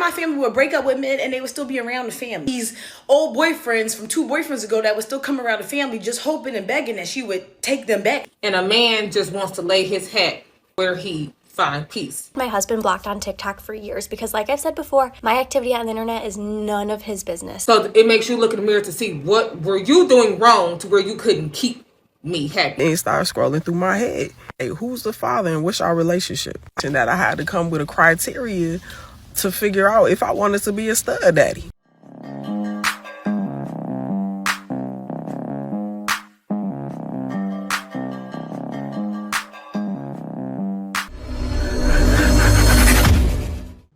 my family would break up with men and they would still be around the family. These old boyfriends from 2 boyfriends ago that would still come around the family just hoping and begging that she would take them back. And a man just wants to lay his hat where he find peace. My husband blocked on TikTok for years because, like I've said before, my activity on the internet is none of his business. So it makes you look in the mirror to see what were you doing wrong to where you couldn't keep me happy. And start scrolling through my head. Hey, who's the father and what's our relationship? And that I had to come with a criteria to figure out if I wanted to be a stud daddy.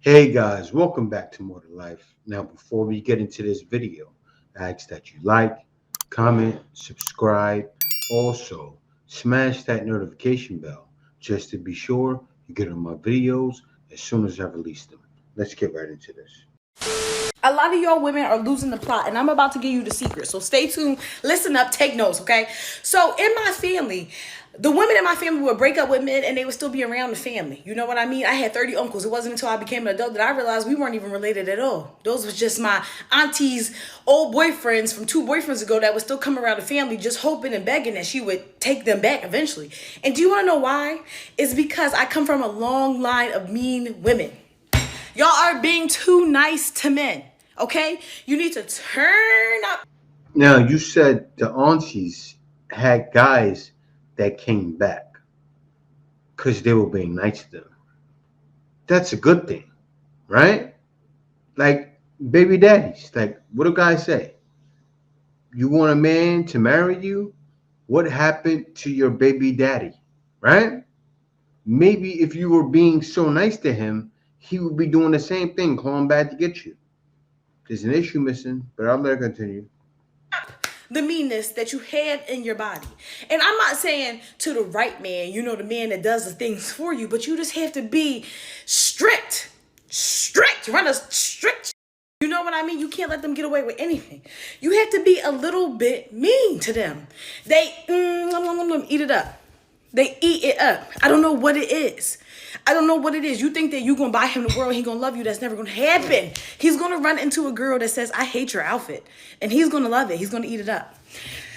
Hey guys, welcome back to More to Life. Now, before we get into this video, I ask that you like, comment, subscribe. Also, smash that notification bell just to be sure you get on my videos as soon as I release them. Let's get right into this. A lot of y'all women are losing the plot, and I'm about to give you the secret. So stay tuned, listen up, take notes, okay? So in my family, the women in my family would break up with men and they would still be around the family. You know what I mean? I had 30 uncles. It wasn't until I became an adult that I realized we weren't even related at all. Those was just my auntie's old boyfriends from 2 boyfriends ago that would still come around the family just hoping and begging that she would take them back eventually. And do you want to know why? It's because I come from a long line of mean women. Y'all are being too nice to men, okay? You need to turn up. Now, you said the aunties had guys that came back because they were being nice to them. That's a good thing, right? Like baby daddies. Like, what do guys say? You want a man to marry you? What happened to your baby daddy, right? Maybe if you were being so nice to him, he would be doing the same thing, calling back to get you. There's an issue missing, but I'll let it continue. The meanness that you have in your body. And I'm not saying to the right man, you know, the man that does the things for you, but you just have to be strict, run a strict. You know what I mean? You can't let them get away with anything. You have to be a little bit mean to them. They eat it up. They eat it up. I don't know what it is. You think that you're going to buy him the world, he going to love you. That's never going to happen. He's going to run into a girl that says, I hate your outfit. And he's going to love it. He's going to eat it up.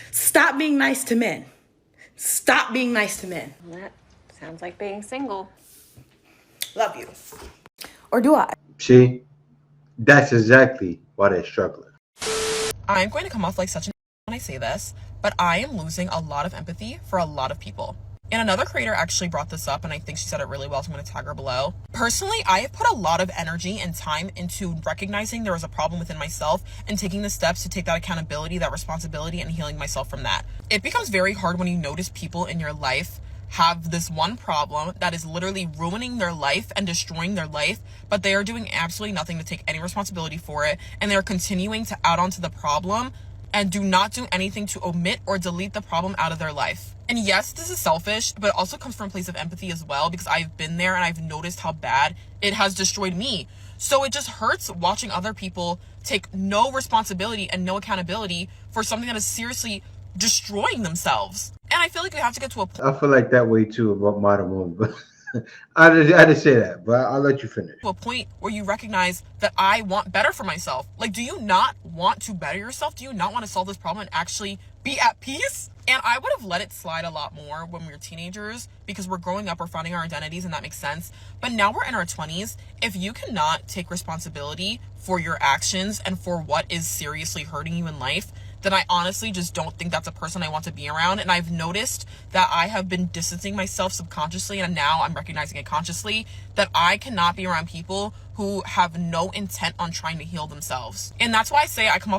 Stop being nice to men. Stop being nice to men. That sounds like being single. Love you. Or do I? See, that's exactly why they're struggling. I'm going to come off like such an when I say this, but I am losing a lot of empathy for a lot of people. And another creator actually brought this up, and I think she said it really well, so I'm going to tag her below. Personally, I have put a lot of energy and time into recognizing there is a problem within myself and taking the steps to take that accountability, that responsibility, and healing myself from that. It becomes very hard when you notice people in your life have this one problem that is literally ruining their life and destroying their life, but they are doing absolutely nothing to take any responsibility for it, and they're continuing to add on to the problem and do not do anything to omit or delete the problem out of their life. And yes, this is selfish, but it also comes from a place of empathy as well, because I've been there and I've noticed how bad it has destroyed me. So it just hurts watching other people take no responsibility and no accountability for something that is seriously destroying themselves. And I feel like we have to get to a point. I feel like that way too about modern woman, but I didn't say that, but I'll let you finish. To a point where you recognize that I want better for myself. Like, do you not want to better yourself? Do you not want to solve this problem and actually be at peace? And I would have let it slide a lot more when we were teenagers because we're growing up, we're finding our identities, and that makes sense. But now we're in our 20s. If you cannot take responsibility for your actions and for what is seriously hurting you in life, then I honestly just don't think that's a person I want to be around. And I've noticed that I have been distancing myself subconsciously, and now I'm recognizing it consciously, that I cannot be around people who have no intent on trying to heal themselves. And that's why I say I come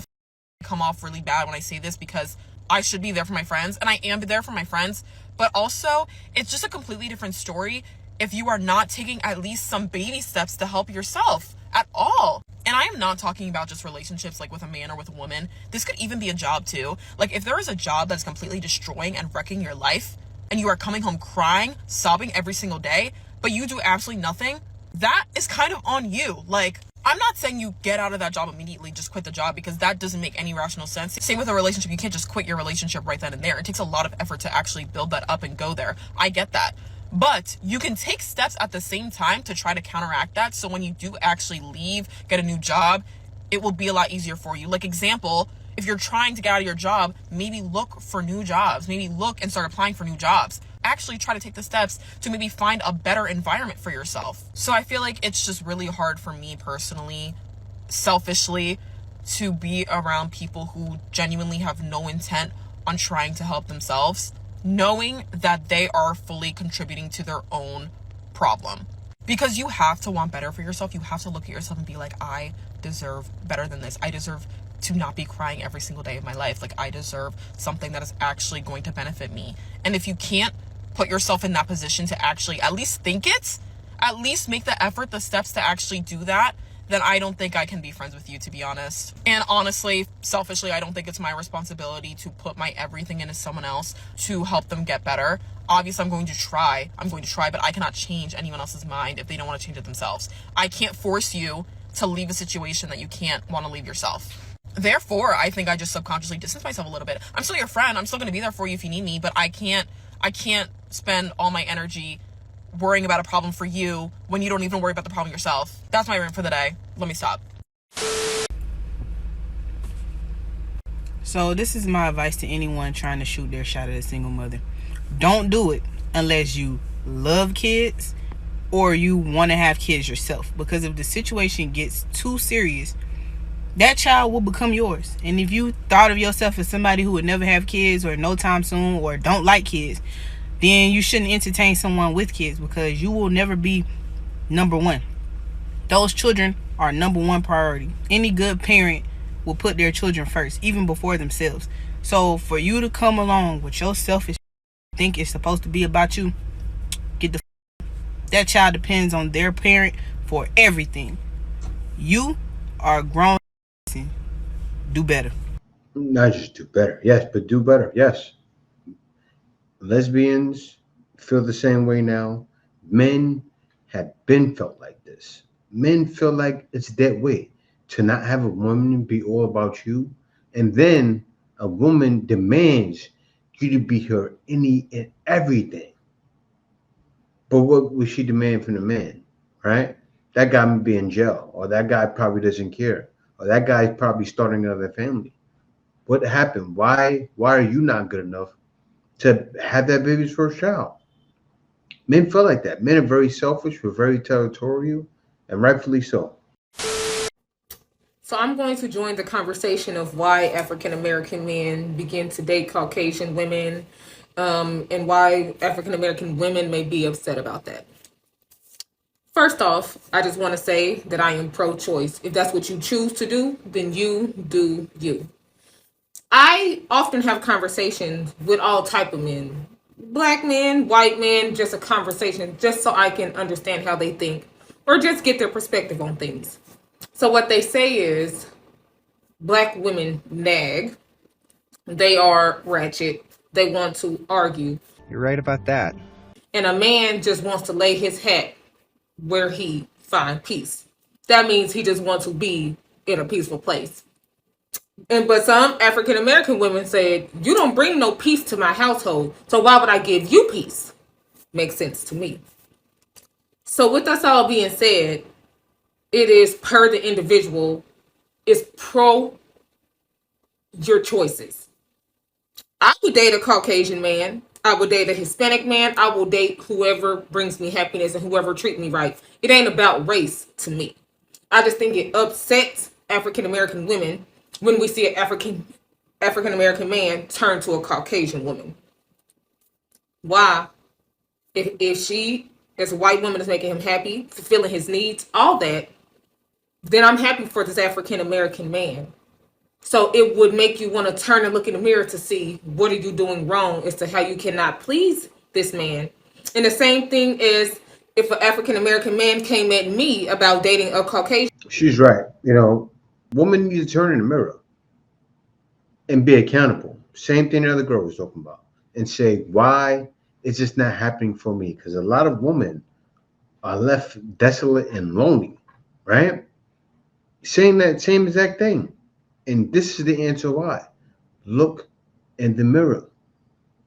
off really bad when I say this, because I should be there for my friends, and I am there for my friends, but also it's just a completely different story if you are not taking at least some baby steps to help yourself at all. And I am not talking about just relationships like with a man or with a woman. This could even be a job too. Like, if there is a job that's completely destroying and wrecking your life, and you are coming home crying, sobbing every single day, but you do absolutely nothing, that is kind of on you. Like, I'm not saying you get out of that job immediately, just quit the job, because that doesn't make any rational sense. Same with a relationship. You can't just quit your relationship right then and there. It takes a lot of effort to actually build that up and go there. I get that. But you can take steps at the same time to try to counteract that. So when you do actually leave, get a new job, it will be a lot easier for you. Like example, if you're trying to get out of your job, maybe look for new jobs. Maybe look and start applying for new jobs. Actually try to take the steps to maybe find a better environment for yourself. So I feel like it's just really hard for me personally, selfishly, to be around people who genuinely have no intent on trying to help themselves, knowing that they are fully contributing to their own problem. Because you have to want better for yourself. You have to look at yourself and be like, I deserve better than this. I deserve to not be crying every single day of my life. Like, I deserve something that is actually going to benefit me. And if you can't put yourself in that position to actually at least think it, at least make the effort, the steps to actually do that, then I don't think I can be friends with you, to be honest. And honestly, selfishly, I don't think it's my responsibility to put my everything into someone else to help them get better. Obviously, I'm going to try, but I cannot change anyone else's mind if they don't want to change it themselves. I can't force you to leave a situation that you can't want to leave yourself. Therefore, I think I just subconsciously distance myself a little bit. I'm still your friend. I'm still going to be there for you if you need me, but I can't spend all my energy worrying about a problem for you when you don't even worry about the problem yourself. That's my rant for the day. Let me stop. So this is my advice to anyone trying to shoot their shot at a single mother. Don't do it unless you love kids or you want to have kids yourself. Because if the situation gets too serious, that child will become yours. And if you thought of yourself as somebody who would never have kids or no time soon or don't like kids, then you shouldn't entertain someone with kids, because you will never be number one. Those children are number one priority. Any good parent will put their children first, even before themselves. So for you to come along with your selfish think it's supposed to be about you, get the that child depends on their parent for everything. You are a grown person. Do better. Not just do better, yes, but do better, yes. Lesbians feel the same way now. Men have been felt like this. Men feel like it's dead weight to not have a woman be all about you, and then a woman demands you to be her any and everything. But what would she demand from the man, right? That guy may be in jail, or that guy probably doesn't care, or that guy's probably starting another family. What happened? Why are you not good enough to have that baby's first child? Men feel like that. Men are very selfish, we're very territorial, and rightfully so. So I'm going to join the conversation of why African American men begin to date Caucasian women, and why African American women may be upset about that. First off, I just want to say that I am pro-choice. If that's what you choose to do, then you do you. I often have conversations with all type of men. Black men, white men, just a conversation, just so I can understand how they think or just get their perspective on things. So what they say is black women nag. They are ratchet. They want to argue. You're right about that. And a man just wants to lay his hat where he find peace. That means he just wants to be in a peaceful place. But some African American women said, you don't bring no peace to my household, so why would I give you peace? Makes sense to me. So with us all being said, it is per the individual, it's pro your choices. I would date a Caucasian man. I would date a Hispanic man. I will date whoever brings me happiness and whoever treat me right. It ain't about race to me. I just think it upsets African American women when we see an African American man turn to a Caucasian woman. Why? If she, as a white woman, is making him happy, fulfilling his needs, all that, then I'm happy for this African American man. So it would make you want to turn and look in the mirror to see what are you doing wrong as to how you cannot please this man. And the same thing is if an African American man came at me about dating a Caucasian. She's right. Women need to turn in the mirror and be accountable. Same thing the other girl was talking about. And say, why is this not happening for me? Because a lot of women are left desolate and lonely, right? Saying that same exact thing. And this is the answer why. Look in the mirror.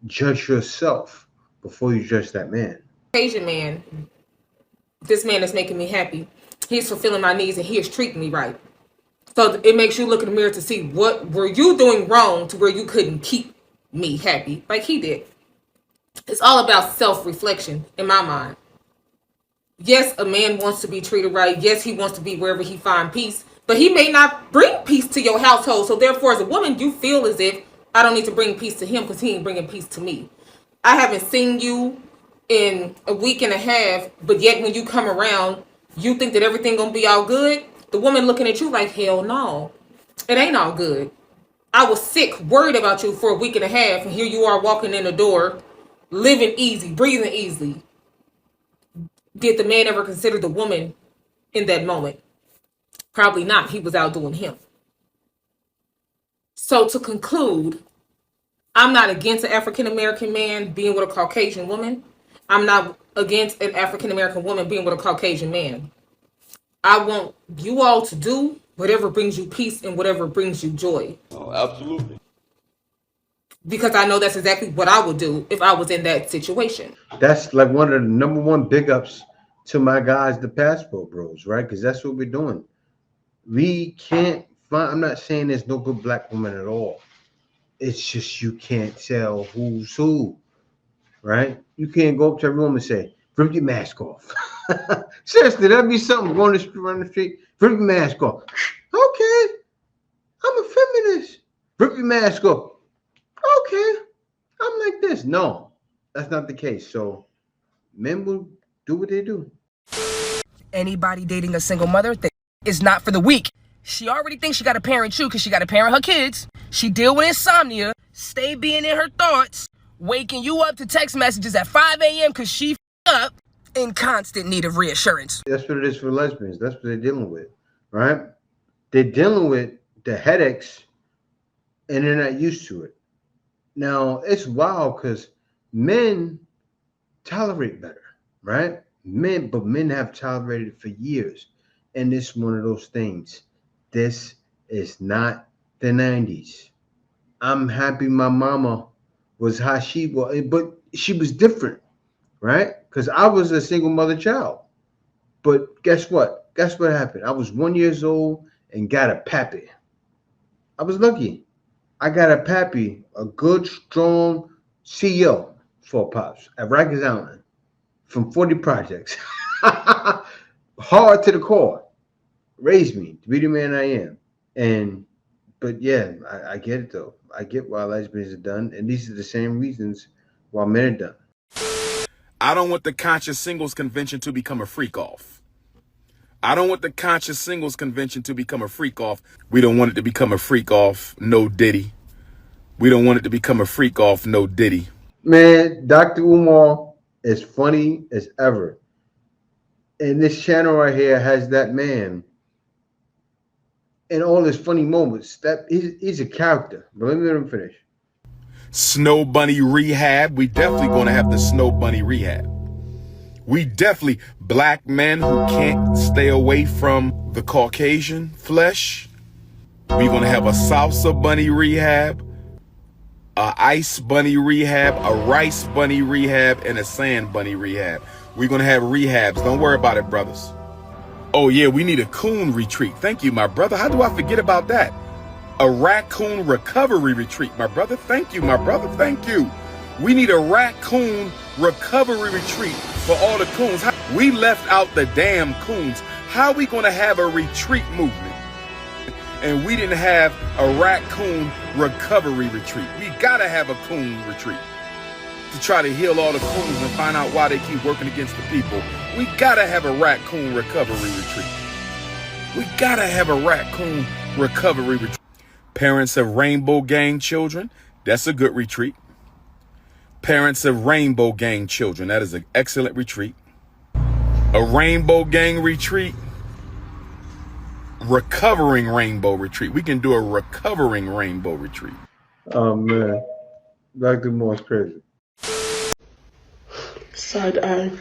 Judge yourself before you judge that man. Asian man, this man is making me happy. He's fulfilling my needs and he is treating me right. So it makes you look in the mirror to see what were you doing wrong to where you couldn't keep me happy like he did. It's all about self-reflection in my mind. Yes, a man wants to be treated right. Yes, he wants to be wherever he finds peace. But he may not bring peace to your household. So therefore, as a woman, you feel as if I don't need to bring peace to him because he ain't bringing peace to me. I haven't seen you in a week and a half, but yet when you come around, you think that everything gonna be all good. The woman looking at you like, hell no, it ain't all good. I was sick, worried about you for a week and a half, and here you are walking in the door, living easy, breathing easy. Did the man ever consider the woman in that moment? Probably not. He was out doing him. So to conclude, I'm not against an African-American man being with a Caucasian woman. I'm not against an African-American woman being with a Caucasian man. I want you all to do whatever brings you peace and whatever brings you joy. Oh, absolutely. Because I know that's exactly what I would do if I was in that situation. That's like one of the number one big ups to my guys, the passport bros, right? Because that's what we're doing. We can't find, I'm not saying there's no good black woman at all. It's just you can't tell who's who, right? You can't go up to a room and say, rip your mask off. Seriously, that'd be something going around the street. Rip your mask off. Okay, I'm a feminist. Rip your mask off. Okay, I'm like this. No, that's not the case. So men will do what they do. Anybody dating a single mother is not for the weak. She already thinks she got to parent you because she got to parent her kids. She deal with insomnia, stay being in her thoughts, waking you up to text messages at 5 a.m. because she up, in constant need of reassurance. That's what it is for lesbians. That's what they're dealing with, right? They're dealing with the headaches and they're not used to it. Now, it's wild because men tolerate better, right? Men have tolerated it for years. And it's one of those things. This is not the 90s. I'm happy my mama was how she was, but she was different, right? Because I was a single mother child. But guess what? Guess what happened? I was 1 year old and got a pappy. I was lucky. I got a pappy, a good, strong CEO for Pops at Rikers Island from 40 projects. Hard to the core. Raised me to be the man I am. But yeah, I get it though. I get why lesbians are done. And these are the same reasons why men are done. I don't want the conscious singles convention to become a freak off. I don't want the conscious singles convention to become a freak off. We don't want it to become a freak off, no Diddy. We don't want it to become a freak off, no Diddy. Man, Dr. Umar is funny as ever. And this channel right here has that man in all his funny moments. That he's a character. But let him finish. Snow Bunny Rehab. We definitely going to have the Snow Bunny Rehab. We definitely, black men who can't stay away from the Caucasian flesh. We're going to have a salsa bunny rehab, a ice bunny rehab, a rice bunny rehab, and a sand bunny rehab. We're going to have rehabs. Don't worry about it, brothers. Oh, yeah, we need a coon retreat. Thank you, my brother. How do I forget about that? A raccoon recovery retreat, my brother. Thank you, my brother. Thank you. We need a raccoon recovery retreat for all the coons. We left out the damn coons. How are we going to have a retreat movement? And we didn't have a raccoon recovery retreat. We got to have a coon retreat to try to heal all the coons and find out why they keep working against the people. We got to have a raccoon recovery retreat. We got to have a raccoon recovery retreat. Parents of Rainbow Gang children, that's a good retreat. Parents of Rainbow Gang children, that is an excellent retreat. A Rainbow Gang retreat. Recovering Rainbow retreat. We can do a recovering Rainbow retreat. Oh, man. Dr. Moore's crazy. Side eye.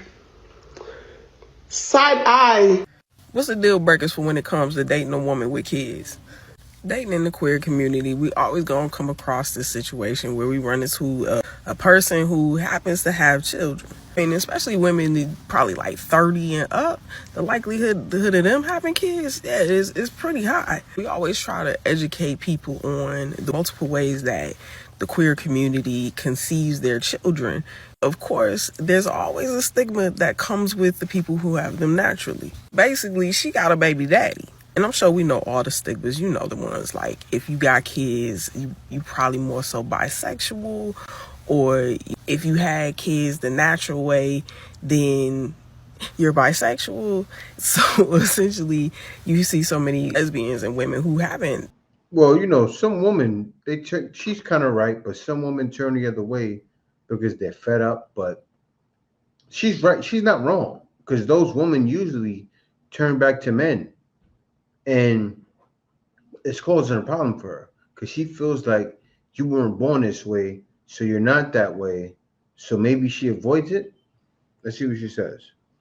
Side eye. What's the deal breakers for when it comes to dating a woman with kids? Dating in the queer community, we always gonna come across this situation where we run into a person who happens to have children. And especially women that probably like 30 and up, the likelihood of them having kids, yeah, is pretty high. We always try to educate people on the multiple ways that the queer community conceives their children. Of course, there's always a stigma that comes with the people who have them naturally. Basically, she got a baby daddy. And I'm sure we know all the stigmas. You know the ones like, if you got kids, you probably more so bisexual. Or if you had kids the natural way, then you're bisexual. So essentially, you see so many lesbians and women who haven't. Well, you know, some women, she's kind of right, but some women turn the other way because they're fed up. But she's right. She's not wrong, because those women usually turn back to men. And it's causing a problem for her because she feels like you weren't born this way, so you're not that way. So maybe she avoids it. Let's see what she says.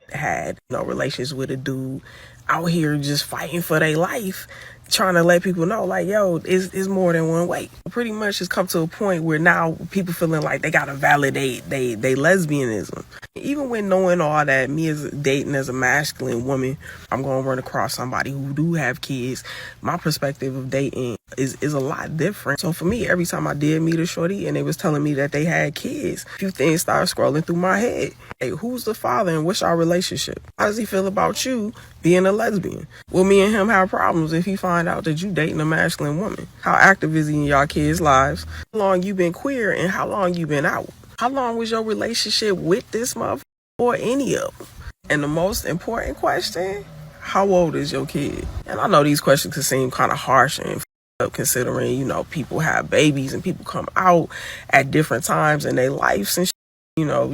Had relations with a dude out here just fighting for their life, trying to let people know, like, yo, it's more than one way. Pretty much it's come to a point where now people feeling like they gotta validate they lesbianism. Even when knowing all that, me as dating as a masculine woman, I'm gonna run across somebody who do have kids. My perspective of dating is a lot different. So for me, every time I did meet a shorty and they was telling me that they had kids, a few things started scrolling through my head. Hey, who's the father and what's our relationship? How does he feel about you being a lesbian? Will me and him have problems if he find out that you dating a masculine woman? How active is he in y'all kids' lives? How long you been queer and how long you been out? How long was your relationship with this motherfucker or any of them? And the most important question, how old is your kid? And I know these questions can seem kind of harsh and up considering, people have babies and people come out at different times in their lives and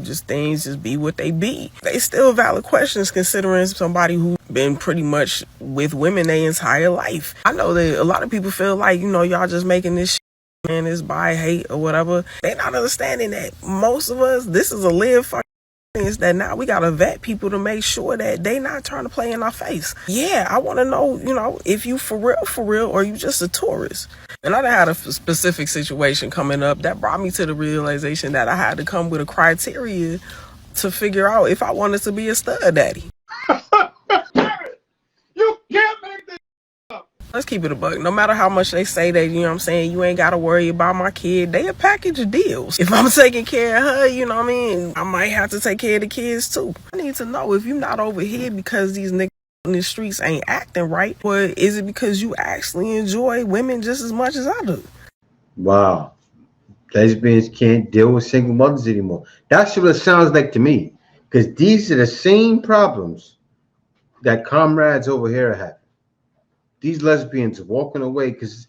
just things just be what they be. They still valid questions considering somebody who's been pretty much with women their entire life. I know that a lot of people feel like, y'all just making this man, this bi hate or whatever. They not understanding that most of us, this is a live fucking is that now we gotta vet people to make sure that they not trying to play in our face. Yeah, I want to know, if you for real, or you just a tourist. And I done had a specific situation coming up that brought me to the realization that I had to come with a criteria to figure out if I wanted to be a stud daddy. You can't make this up. Let's keep it a buck. No matter how much they say that, you ain't got to worry about my kid. They a package of deals. If I'm taking care of her, I might have to take care of the kids too. I need to know if you're not over here because these niggas in the streets ain't acting right, or is it because you actually enjoy women just as much as I do? Wow. Lesbians can't deal with single mothers anymore. That's what it sounds like to me. Because these are the same problems that comrades over here have. These lesbians are walking away because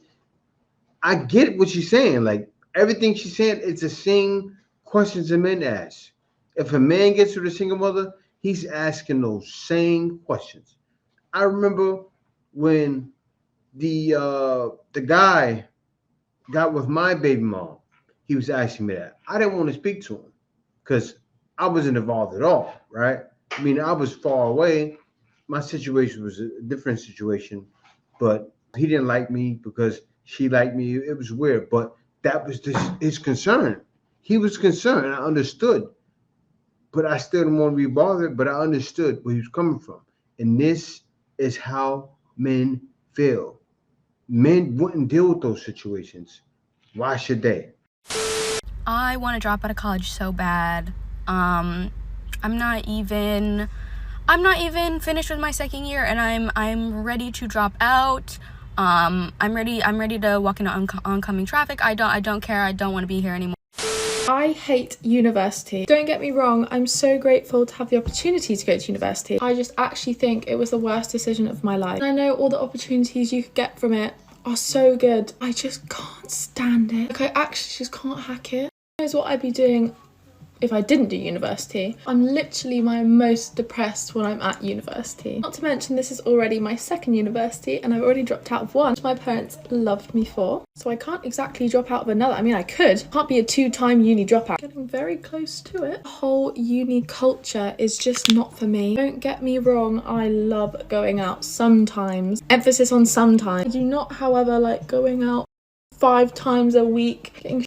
I get what she's saying. Like, everything she's saying, it's the same questions a man ask. If a man gets with a single mother, he's asking those same questions. I remember when the guy got with my baby mom, he was asking me that. I didn't want to speak to him because I wasn't involved at all, right? I mean, I was far away. My situation was a different situation, but he didn't like me because she liked me. It was weird, but that was his concern. He was concerned. I understood, but I still didn't want to be bothered, but I understood where he was coming from. And this is how men feel. Men wouldn't deal with those situations. Why should they? I want to drop out of college so bad. I'm not even finished with my second year, and I'm ready to drop out. I'm ready to walk into oncoming traffic. I don't care. I don't want to be here anymore. I hate university. Don't get me wrong, I'm so grateful to have the opportunity to go to university. I just actually think it was the worst decision of my life. And I know all the opportunities you could get from it are so good. I just can't stand it. Like, I actually just can't hack it. Who knows what I'd be doing if I didn't do university. I'm literally my most depressed when I'm at university. Not to mention this is already my second university and I've already dropped out of one, which my parents loved me for. So I can't exactly drop out of another. I mean, I could. Can't be a 2-time uni dropout. Getting very close to it. The whole uni culture is just not for me. Don't get me wrong, I love going out sometimes. Emphasis on sometimes. I do not, however, like going out 5 times a week, getting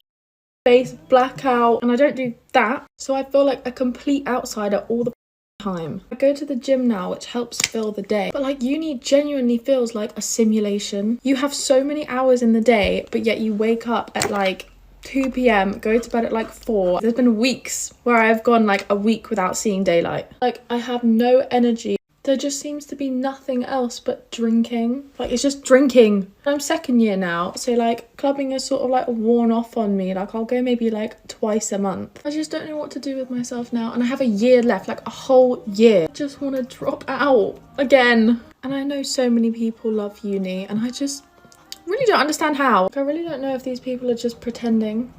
face blackout, and I don't do that. So I feel like a complete outsider all the time. I go to the gym now, which helps fill the day. But like uni genuinely feels like a simulation. You have so many hours in the day, but yet you wake up at like 2 p.m, go to bed at like 4. There's been weeks where I've gone like a week without seeing daylight. Like I have no energy. There just seems to be nothing else but drinking. Like it's just drinking. I'm second year now, so like clubbing is sort of like worn off on me. Like I'll go maybe like twice a month. I just don't know what to do with myself now, and I have a year left, like a whole year. I just want to drop out again. And I know so many people love uni, and I just really don't understand how. Like, I really don't know if these people are just pretending.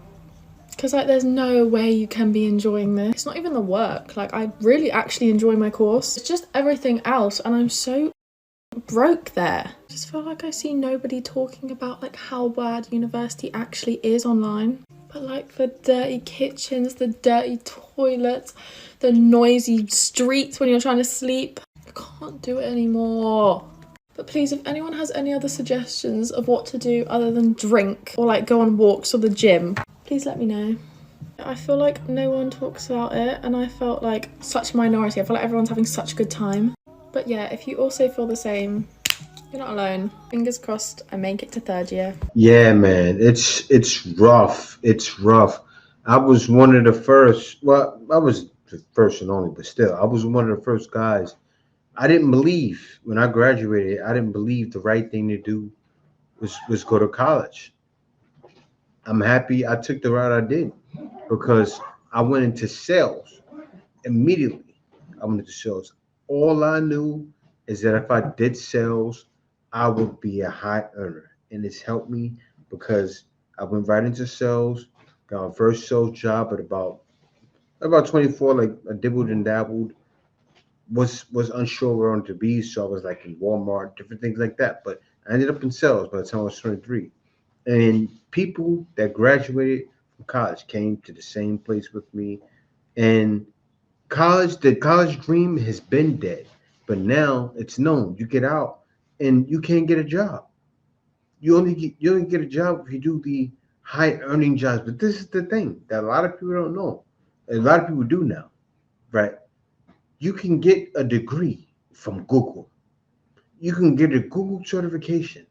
Because like there's no way you can be enjoying this. It's not even the work. Like I really actually enjoy my course. It's just everything else, and I'm so broke there. I just feel like I see nobody talking about like how bad university actually is online. But like the dirty kitchens, the dirty toilets, the noisy streets when you're trying to sleep. I can't do it anymore. But please, if anyone has any other suggestions of what to do other than drink or like go on walks or the gym, please let me know. I feel like no one talks about it, and I felt like such a minority. I feel like everyone's having such a good time. But yeah, if you also feel the same, you're not alone. Fingers crossed I make it to third year. Yeah, man, it's rough. It's rough. I was one of the first. Well, I was the first and only, but still, I was one of the first guys. I didn't believe when I graduated. I didn't believe the right thing to do was go to college. I'm happy I took the route I did because I went into sales immediately. I went into sales. All I knew is that if I did sales, I would be a high earner. And it's helped me because I went right into sales, got my first sales job at about 24, like I dibbled and dabbled, was unsure where I wanted to be. So I was like in Walmart, different things like that. But I ended up in sales by the time I was 23. And people that graduated from college came to the same place with me. And the college dream has been dead, but now it's known. You get out and you can't get a job. You only get a job if you do the high earning jobs. But this is the thing that a lot of people don't know. A lot of people do now, right? You can get a degree from Google. You can get a Google certification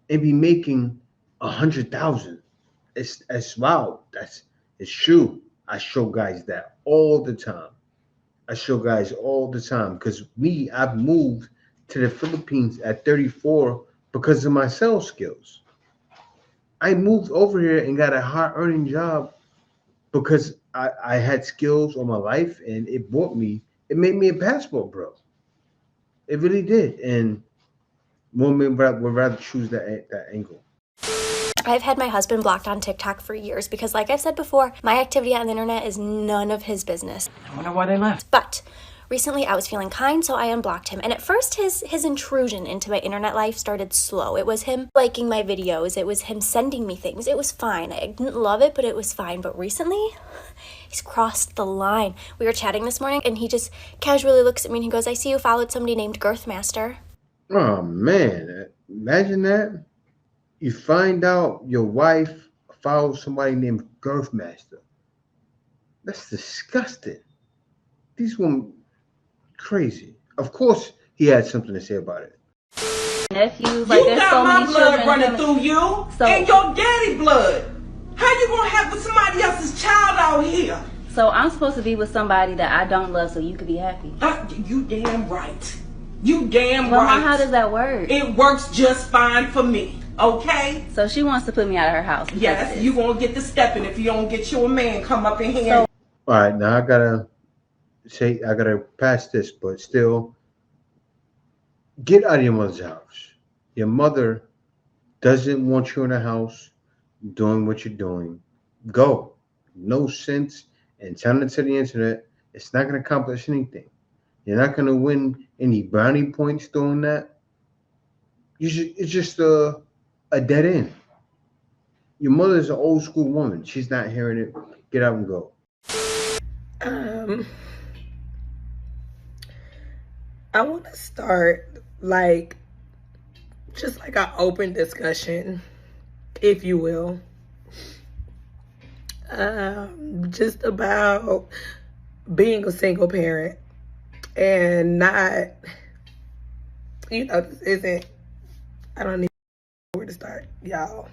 and be making 100,000. It's wow. It's true. I show guys that all the time. Because I've moved to the Philippines at 34 because of my sales skills. I moved over here and got a high earning job because I had skills all my life, and it made me a passport, bro. It really did. And women would rather choose that angle. I've had my husband blocked on TikTok for years because, like I've said before, my activity on the internet is none of his business. I wonder why they left. But recently I was feeling kind, so I unblocked him. And at first his intrusion into my internet life started slow. It was him liking my videos. It was him sending me things. It was fine. I didn't love it, but it was fine. But recently, he's crossed the line. We were chatting this morning, and he just casually looks at me and he goes, "I see you followed somebody named Girthmaster." Oh, man. Imagine that. You find out your wife follows somebody named Girthmaster. That's disgusting. These women, crazy. Of course, he had something to say about it. Nephews, like there's so many children. You got my blood running through you, and your daddy blood. How you gonna have with somebody else's child out here? So I'm supposed to be with somebody that I don't love, so you could be happy. You damn right. You damn well, right. How does that work? It works just fine for me. Okay. So she wants to put me out of her house. Yes, you gonna get the stepping if you don't get your man come up in here. All right, now I gotta pass this, but still, get out of your mother's house. Your mother doesn't want you in the house doing what you're doing. Go. No sense in telling it to the internet. It's not gonna accomplish anything. You're not gonna win any brownie points doing that. It's just a dead end. Your mother's an old school woman. She's not hearing it. Get out and go. I want to start just like an open discussion, if you will. just about being a single parent and not, this isn't, I don't even know where to start, y'all.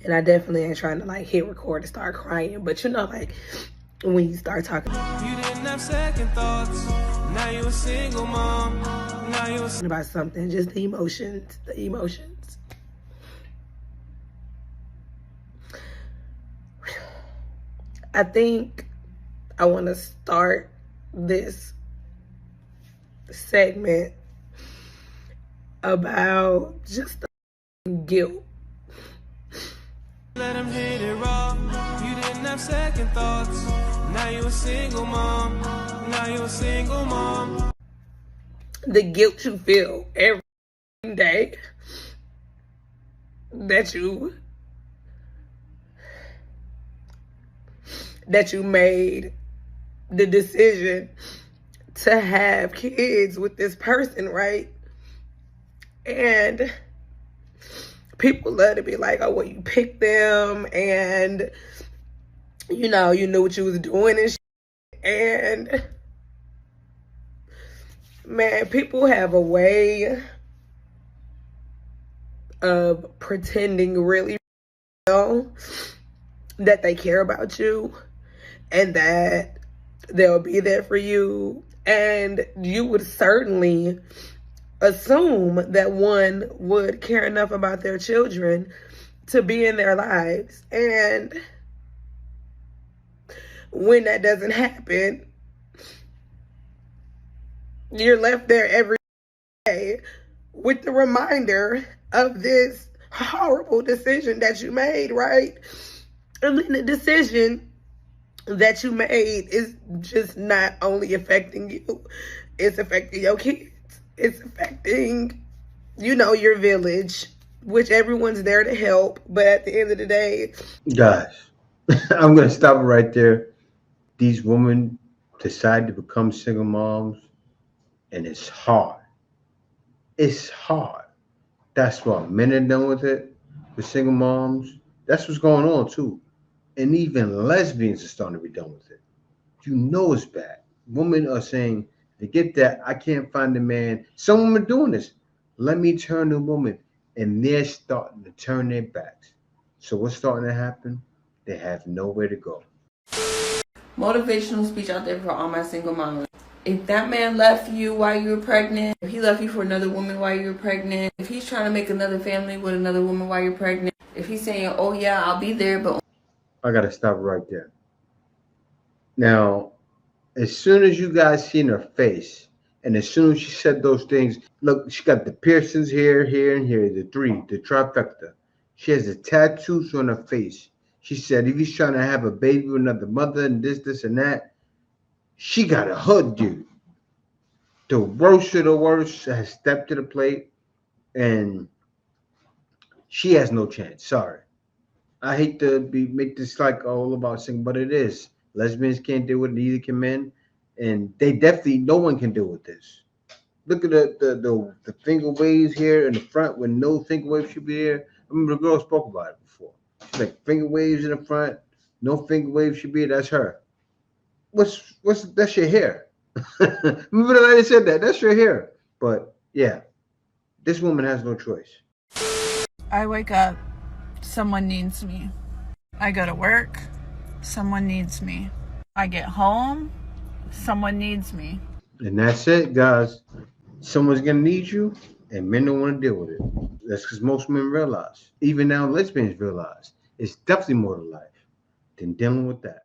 And I definitely ain't trying to like hit record and start crying, but like when you start talking. You didn't have second thoughts. Now you're a single mom. Now you're about something, just the emotions. I think I want to start this segment about just the guilt. Let him hit it raw. You didn't have second thoughts. Now you're a single mom. Now you're a single mom. The guilt you feel every day that you made the decision to have kids with this person, right? And people love to be like, oh, well, you picked them and, you knew what you was doing and shit. And, man, people have a way of pretending really well that they care about you and that they'll be there for you. And you would certainly assume that one would care enough about their children to be in their lives. And when that doesn't happen, you're left there every day with the reminder of this horrible decision that you made, right? And then the decision that you made is just not only affecting you, it's affecting your kids. It's affecting, your village, which everyone's there to help. But at the end of the day, Guys, I'm going to stop it right there. These women decide to become single moms, and it's hard. It's hard. That's why men are done with it. The single moms, that's what's going on too. And even lesbians are starting to be done with it. It's bad. Women are saying, forget that, I can't find a man. Some women are doing this. Let me turn to a woman. And they're starting to turn their backs. So what's starting to happen? They have nowhere to go. Motivational speech out there for all my single moms. If that man left you while you were pregnant, if he left you for another woman while you were pregnant, if he's trying to make another family with another woman while you're pregnant, if he's saying, oh yeah, I'll be there, but... I got to stop right there. Now, as soon as you guys seen her face, and as soon as she said those things, look, she got the piercings here, and here, the trifecta. She has the tattoos on her face. She said if he's trying to have a baby with another mother and this and that, she got a hood, dude. The worst of the worst has stepped to the plate, and she has no chance. Sorry. I hate to make this like all about single, but it is. Lesbians can't deal with it, neither can men. And no one can deal with this. Look at the finger waves here in the front when no finger waves should be there. I remember the girl spoke about it before. She's like, finger waves in the front, no finger waves should be there. That's her. That's your hair. Remember the lady said that? That's your hair. But yeah, this woman has no choice. I wake up, someone needs me. I go to work, someone needs me. I get home, someone needs me. And that's it, guys. Someone's gonna need you, and men don't want to deal with it. That's because most men realize, even now lesbians realize, it's definitely more to life than dealing with that.